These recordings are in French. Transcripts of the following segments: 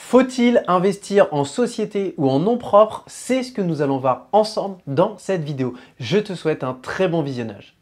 Faut-il investir en société ou en nom propre? C'est ce que nous allons voir ensemble dans cette vidéo. Je te souhaite un très bon visionnage.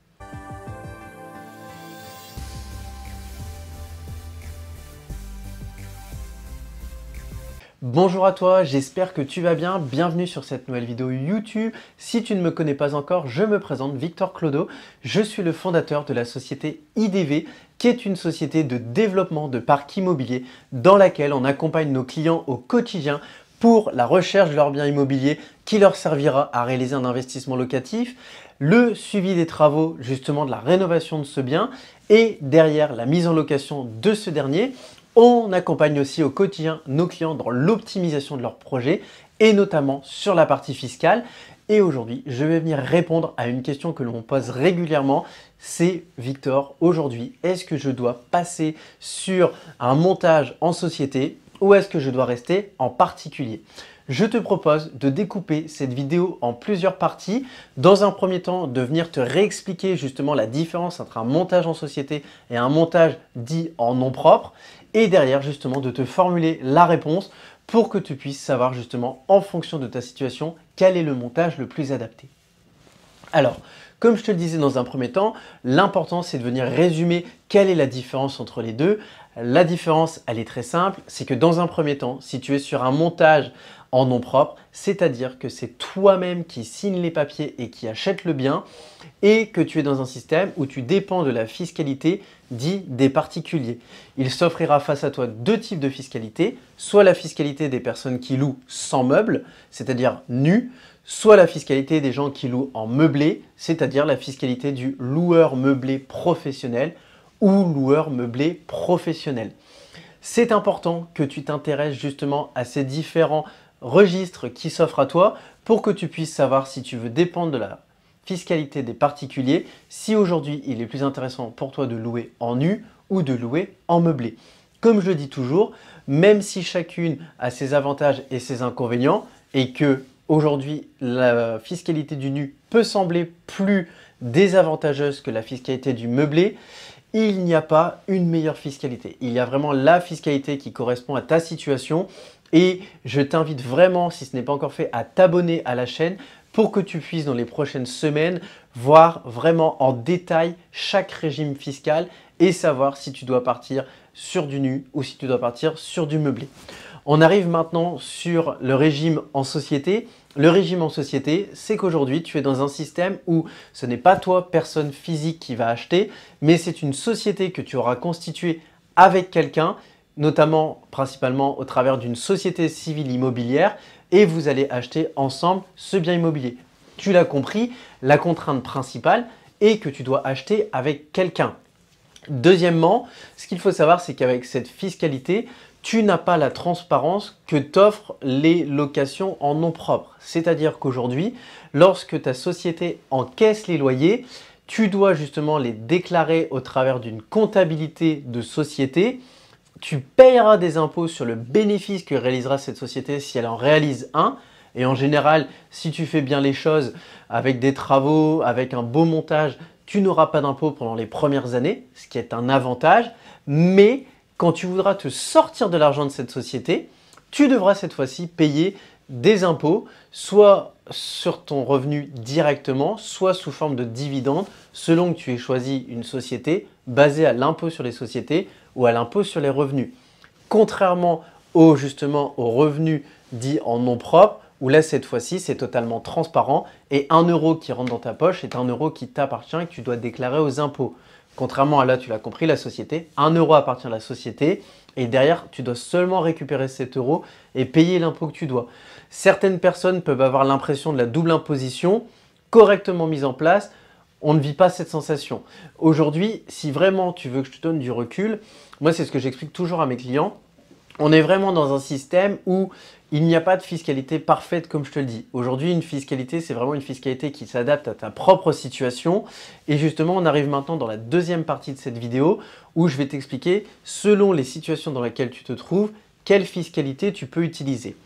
Bonjour à toi, j'espère que tu vas bien. Bienvenue sur cette nouvelle vidéo YouTube. Si tu ne me connais pas encore, je me présente Victor Clodo. Je suis le fondateur de la société IDV, qui est une société de développement de parc immobilier dans laquelle on accompagne nos clients au quotidien pour la recherche de leur bien immobilier qui leur servira à réaliser un investissement locatif, le suivi des travaux justement de la rénovation de ce bien et derrière la mise en location de ce dernier. On accompagne aussi au quotidien nos clients dans l'optimisation de leurs projets et notamment sur la partie fiscale. Et aujourd'hui, je vais venir répondre à une question que l'on pose régulièrement. C'est Victor, aujourd'hui, est-ce que je dois passer sur un montage en société ou est-ce que je dois rester en particulier? Je te propose de découper cette vidéo en plusieurs parties. Dans un premier temps, de venir te réexpliquer justement la différence entre un montage en société et un montage dit en nom propre. Et derrière, justement, de te formuler la réponse pour que tu puisses savoir justement en fonction de ta situation quel est le montage le plus adapté. Alors, comme je te le disais dans un premier temps, l'important c'est de venir résumer quelle est la différence entre les deux. La différence, elle est très simple, c'est que dans un premier temps, si tu es sur un montage en nom propre, c'est-à-dire que c'est toi-même qui signe les papiers et qui achète le bien et que tu es dans un système où tu dépends de la fiscalité dit des particuliers. Il s'offrira face à toi deux types de fiscalité, soit la fiscalité des personnes qui louent sans meubles, c'est-à-dire nus, soit la fiscalité des gens qui louent en meublé, c'est-à-dire la fiscalité du loueur meublé professionnel ou loueur meublé professionnel. C'est important que tu t'intéresses justement à ces différents registres qui s'offrent à toi pour que tu puisses savoir si tu veux dépendre de la fiscalité des particuliers, si aujourd'hui il est plus intéressant pour toi de louer en nu ou de louer en meublé. Comme je le dis toujours, même si chacune a ses avantages et ses inconvénients et que aujourd'hui la fiscalité du nu peut sembler plus désavantageuse que la fiscalité du meublé, il n'y a pas une meilleure fiscalité. Il y a vraiment la fiscalité qui correspond à ta situation et je t'invite vraiment, si ce n'est pas encore fait, à t'abonner à la chaîne pour que tu puisses dans les prochaines semaines voir vraiment en détail chaque régime fiscal et savoir si tu dois partir sur du nu ou si tu dois partir sur du meublé. On arrive maintenant sur le régime en société. Le régime en société, c'est qu'aujourd'hui, tu es dans un système où ce n'est pas toi, personne physique, qui va acheter, mais c'est une société que tu auras constituée avec quelqu'un, notamment principalement au travers d'une société civile immobilière, et vous allez acheter ensemble ce bien immobilier. Tu l'as compris, la contrainte principale est que tu dois acheter avec quelqu'un. Deuxièmement, ce qu'il faut savoir, c'est qu'avec cette fiscalité, tu n'as pas la transparence que t'offrent les locations en nom propre. C'est-à-dire qu'aujourd'hui, lorsque ta société encaisse les loyers, tu dois justement les déclarer au travers d'une comptabilité de société. Tu payeras des impôts sur le bénéfice que réalisera cette société si elle en réalise un. Et en général, si tu fais bien les choses avec des travaux, avec un beau montage, tu n'auras pas d'impôts pendant les premières années, ce qui est un avantage. Mais quand tu voudras te sortir de l'argent de cette société, tu devras cette fois-ci payer des impôts, soit sur ton revenu directement, soit sous forme de dividendes, selon que tu aies choisi une société basée à l'impôt sur les sociétés ou à l'impôt sur les revenus. Contrairement justement aux revenus dits en nom propre, où là cette fois-ci c'est totalement transparent et 1 euro qui rentre dans ta poche est 1 euro qui t'appartient et que tu dois déclarer aux impôts. Contrairement à là, tu l'as compris, la société, 1 euro appartient à la société et derrière, tu dois seulement récupérer 7 euros et payer l'impôt que tu dois. Certaines personnes peuvent avoir l'impression de la double imposition correctement mise en place. On ne vit pas cette sensation. Aujourd'hui, si vraiment tu veux que je te donne du recul, moi c'est ce que j'explique toujours à mes clients. On est vraiment dans un système où il n'y a pas de fiscalité parfaite comme je te le dis. Aujourd'hui, une fiscalité, c'est vraiment une fiscalité qui s'adapte à ta propre situation. Et justement, on arrive maintenant dans la deuxième partie de cette vidéo où je vais t'expliquer, selon les situations dans lesquelles tu te trouves, quelle fiscalité tu peux utiliser.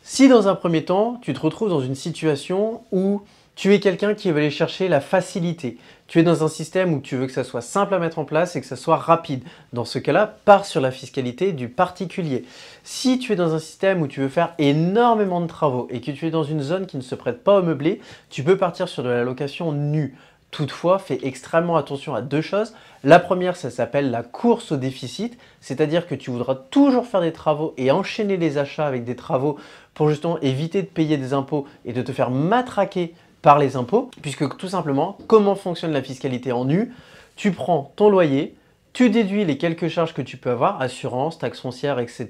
Si dans un premier temps, tu te retrouves dans une situation où Tu es quelqu'un qui veut aller chercher la facilité. Tu es dans un système où tu veux que ça soit simple à mettre en place et que ça soit rapide. Dans ce cas-là, pars sur la fiscalité du particulier. Si tu es dans un système où tu veux faire énormément de travaux et que tu es dans une zone qui ne se prête pas au meublé, tu peux partir sur de la location nue. Toutefois, fais extrêmement attention à deux choses. La première, ça s'appelle la course au déficit, c'est-à-dire que tu voudras toujours faire des travaux et enchaîner les achats avec des travaux pour justement éviter de payer des impôts et de te faire matraquer par les impôts, puisque tout simplement, comment fonctionne la fiscalité en nu? Tu prends ton loyer, tu déduis les quelques charges que tu peux avoir, assurance, taxes foncières, etc.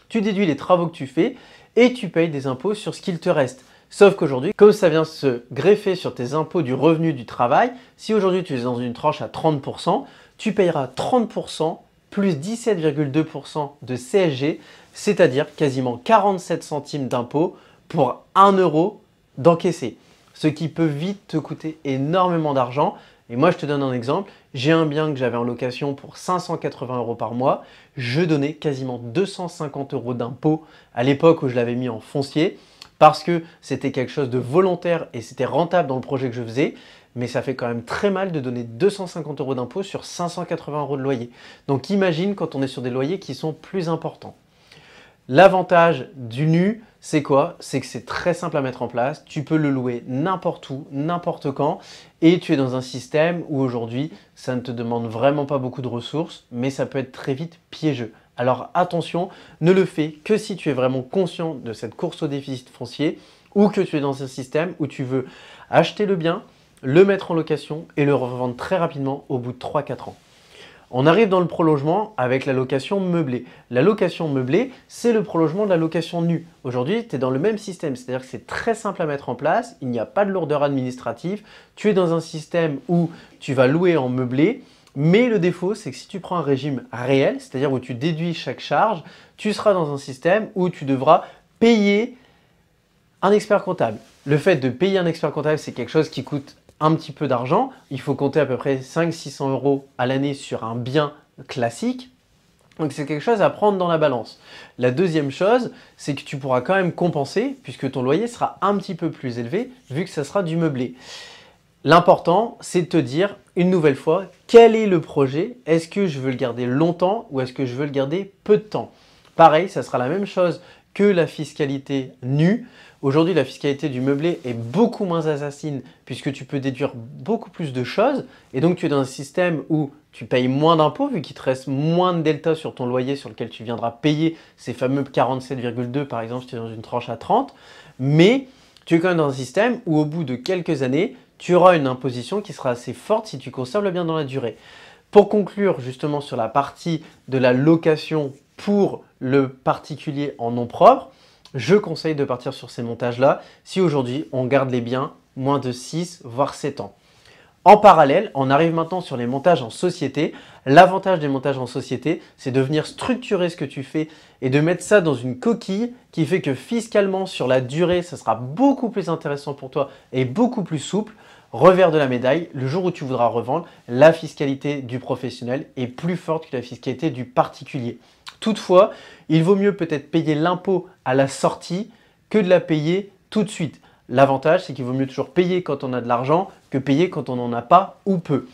Tu déduis les travaux que tu fais et tu payes des impôts sur ce qu'il te reste. Sauf qu'aujourd'hui, comme ça vient se greffer sur tes impôts du revenu du travail, si aujourd'hui tu es dans une tranche à 30%, tu payeras 30% plus 17,2% de CSG, c'est-à-dire quasiment 47 centimes d'impôt pour 1 euro d'encaissé. Ce qui peut vite te coûter énormément d'argent. Et moi, je te donne un exemple. J'ai un bien que j'avais en location pour 580 euros par mois. Je donnais quasiment 250 euros d'impôt à l'époque où je l'avais mis en foncier, parce que c'était quelque chose de volontaire et c'était rentable dans le projet que je faisais, mais ça fait quand même très mal de donner 250 euros d'impôt sur 580 euros de loyer. Donc imagine quand on est sur des loyers qui sont plus importants. L'avantage du nu, c'est quoi? C'est que c'est très simple à mettre en place, tu peux le louer n'importe où, n'importe quand, et tu es dans un système où aujourd'hui, ça ne te demande vraiment pas beaucoup de ressources, mais ça peut être très vite piégeux. Alors attention, ne le fais que si tu es vraiment conscient de cette course au déficit foncier ou que tu es dans un système où tu veux acheter le bien, le mettre en location et le revendre très rapidement au bout de 3-4 ans. On arrive dans le prolongement avec la location meublée. La location meublée, c'est le prolongement de la location nue. Aujourd'hui, tu es dans le même système, c'est-à-dire que c'est très simple à mettre en place, il n'y a pas de lourdeur administrative, tu es dans un système où tu vas louer en meublé. Mais le défaut, c'est que si tu prends un régime réel, c'est-à-dire où tu déduis chaque charge, tu seras dans un système où tu devras payer un expert comptable. Le fait de payer un expert comptable, c'est quelque chose qui coûte un petit peu d'argent. Il faut compter à peu près 500-600 euros à l'année sur un bien classique. Donc c'est quelque chose à prendre dans la balance. La deuxième chose, c'est que tu pourras quand même compenser puisque ton loyer sera un petit peu plus élevé vu que ça sera du meublé. L'important, c'est de te dire une nouvelle fois, quel est le projet? Est-ce que je veux le garder longtemps ou est-ce que je veux le garder peu de temps? Pareil, ça sera la même chose que la fiscalité nue. Aujourd'hui, la fiscalité du meublé est beaucoup moins assassine puisque tu peux déduire beaucoup plus de choses et donc tu es dans un système où tu payes moins d'impôts vu qu'il te reste moins de delta sur ton loyer sur lequel tu viendras payer ces fameux 47,2 par exemple si tu es dans une tranche à 30, mais tu es quand même dans un système où au bout de quelques années, tu auras une imposition qui sera assez forte si tu conserves le bien dans la durée. Pour conclure justement sur la partie de la location pour le particulier en nom propre, je conseille de partir sur ces montages-là si aujourd'hui on garde les biens moins de 6 voire 7 ans. En parallèle, on arrive maintenant sur les montages en société. L'avantage des montages en société, c'est de venir structurer ce que tu fais et de mettre ça dans une coquille qui fait que fiscalement, sur la durée, ça sera beaucoup plus intéressant pour toi et beaucoup plus souple. Revers de la médaille, le jour où tu voudras revendre, la fiscalité du professionnel est plus forte que la fiscalité du particulier. Toutefois, il vaut mieux peut-être payer l'impôt à la sortie que de la payer tout de suite. L'avantage, c'est qu'il vaut mieux toujours payer quand on a de l'argent que payer quand on n'en a pas ou peu.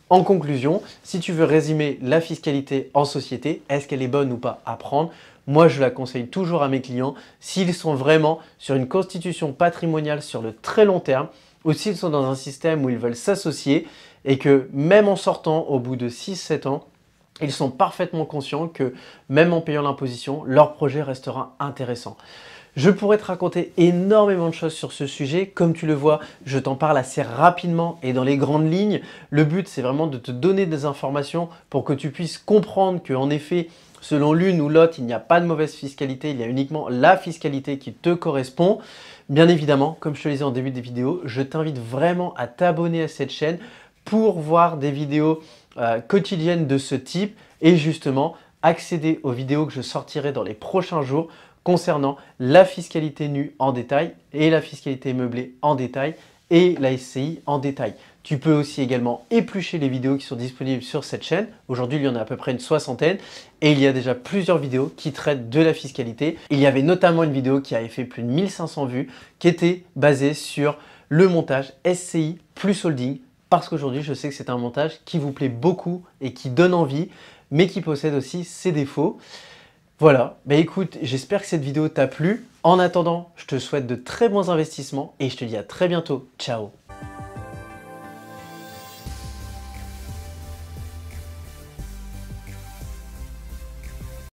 En conclusion, si tu veux résumer la fiscalité en société, est-ce qu'elle est bonne ou pas à prendre? Moi, je la conseille toujours à mes clients s'ils sont vraiment sur une constitution patrimoniale sur le très long terme ou s'ils sont dans un système où ils veulent s'associer et que même en sortant au bout de 6-7 ans, ils sont parfaitement conscients que même en payant l'imposition, leur projet restera intéressant. Je pourrais te raconter énormément de choses sur ce sujet. Comme tu le vois, je t'en parle assez rapidement et dans les grandes lignes. Le but, c'est vraiment de te donner des informations pour que tu puisses comprendre qu'en effet, selon l'une ou l'autre, il n'y a pas de mauvaise fiscalité, il y a uniquement la fiscalité qui te correspond. Bien évidemment, comme je te le disais en début de vidéo, je t'invite vraiment à t'abonner à cette chaîne pour voir des vidéos quotidiennes de ce type et justement accéder aux vidéos que je sortirai dans les prochains jours concernant la fiscalité nue en détail et la fiscalité meublée en détail et la SCI en détail. Tu peux aussi également éplucher les vidéos qui sont disponibles sur cette chaîne. Aujourd'hui, il y en a à peu près une soixantaine et il y a déjà plusieurs vidéos qui traitent de la fiscalité. Il y avait notamment une vidéo qui avait fait plus de 1500 vues qui était basée sur le montage SCI plus holding, parce qu'aujourd'hui je sais que c'est un montage qui vous plaît beaucoup et qui donne envie, mais qui possède aussi ses défauts. Voilà, bah écoute, j'espère que cette vidéo t'a plu. En attendant, je te souhaite de très bons investissements et je te dis à très bientôt. Ciao!